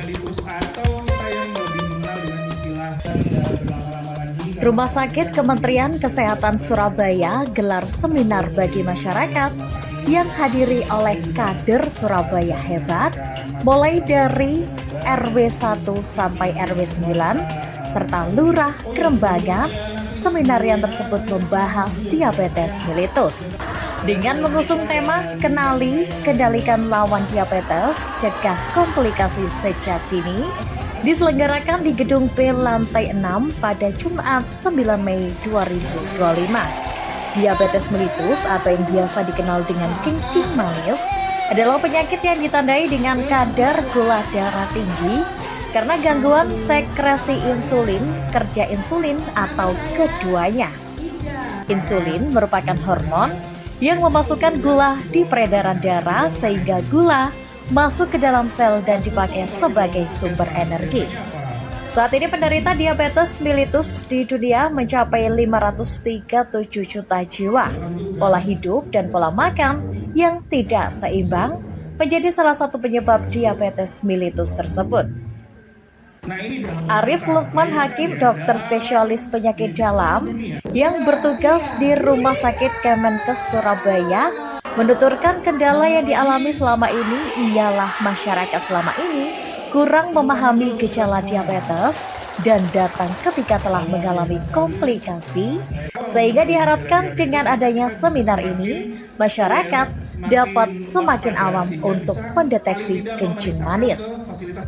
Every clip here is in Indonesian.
mellitus atau kita yang lebih mengenal dengan istilah berlama-lama lagi. Rumah Sakit Kementerian Kesehatan Surabaya gelar seminar bagi masyarakat yang hadiri oleh kader Surabaya hebat, mulai dari RW 1 sampai RW 9, serta Lurah Krembangan. Seminarian tersebut membahas diabetes mellitus dengan mengusung tema Kenali, Kendalikan Lawan Diabetes, Cegah Komplikasi Sejak Dini, diselenggarakan di Gedung B lantai 6 pada Jumat 9 Mei 2025. Diabetes mellitus atau yang biasa dikenal dengan kencing manis adalah penyakit yang ditandai dengan kadar gula darah tinggi karena gangguan sekresi insulin, kerja insulin, atau keduanya. Insulin merupakan hormon yang memasukkan gula di peredaran darah sehingga gula masuk ke dalam sel dan dipakai sebagai sumber energi. Saat ini penderita diabetes mellitus di dunia mencapai 537 juta jiwa. Pola hidup dan pola makan yang tidak seimbang menjadi salah satu penyebab diabetes mellitus tersebut. Arif Lukman Hakim, dokter spesialis penyakit dalam yang bertugas di Rumah Sakit Kemenkes Surabaya, menuturkan kendala yang dialami selama ini ialah masyarakat selama ini kurang memahami gejala diabetes dan datang ketika telah mengalami komplikasi, sehingga diharapkan dengan adanya seminar ini, masyarakat dapat semakin awam untuk mendeteksi kencing manis.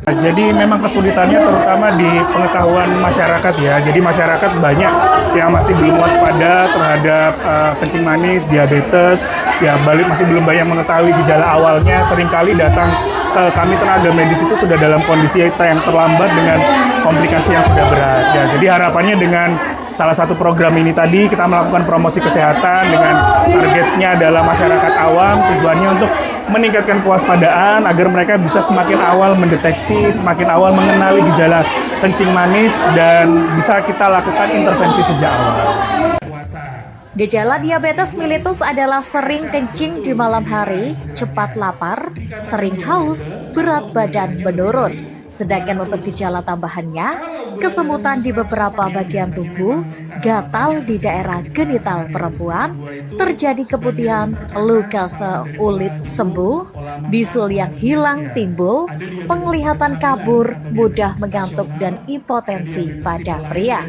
Jadi memang kesulitannya terutama di pengetahuan masyarakat ya. Jadi masyarakat banyak yang masih belum waspada terhadap kencing manis, diabetes, ya masih belum banyak mengetahui gejala awalnya. Seringkali datang ke kami tenaga medis itu sudah dalam kondisi yang terlambat dengan komplikasi yang sudah berat. Ya, jadi harapannya dengan salah satu program ini tadi kita melakukan promosi kesehatan dengan targetnya adalah masyarakat awam, tujuannya untuk meningkatkan kewaspadaan agar mereka bisa semakin awal mendeteksi, semakin awal mengenali gejala kencing manis dan bisa kita lakukan intervensi sejak awal. Gejala diabetes mellitus adalah sering kencing di malam hari, cepat lapar, sering haus, berat badan menurun. Sedangkan untuk gejala tambahannya, kesemutan di beberapa bagian tubuh, gatal di daerah genital perempuan, terjadi keputihan, luka seulit sembuh, bisul yang hilang timbul, penglihatan kabur, mudah mengantuk, dan impotensi pada pria.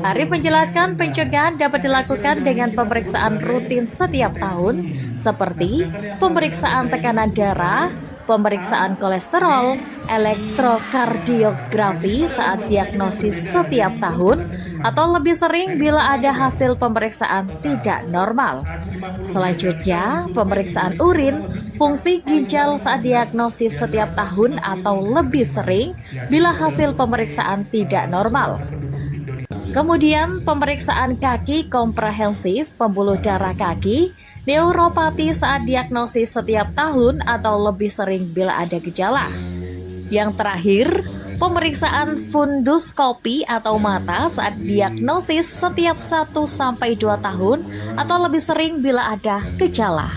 Arif menjelaskan pencegahan dapat dilakukan dengan pemeriksaan rutin setiap tahun, seperti pemeriksaan tekanan darah, pemeriksaan kolesterol, elektrokardiografi saat diagnosis setiap tahun, atau lebih sering bila ada hasil pemeriksaan tidak normal. Selanjutnya, pemeriksaan urin, fungsi ginjal saat diagnosis setiap tahun atau lebih sering bila hasil pemeriksaan tidak normal. Kemudian pemeriksaan kaki komprehensif, pembuluh darah kaki, neuropati saat diagnosis setiap tahun atau lebih sering bila ada gejala. Yang terakhir, pemeriksaan funduskopi atau mata saat diagnosis setiap 1-2 tahun atau lebih sering bila ada gejala.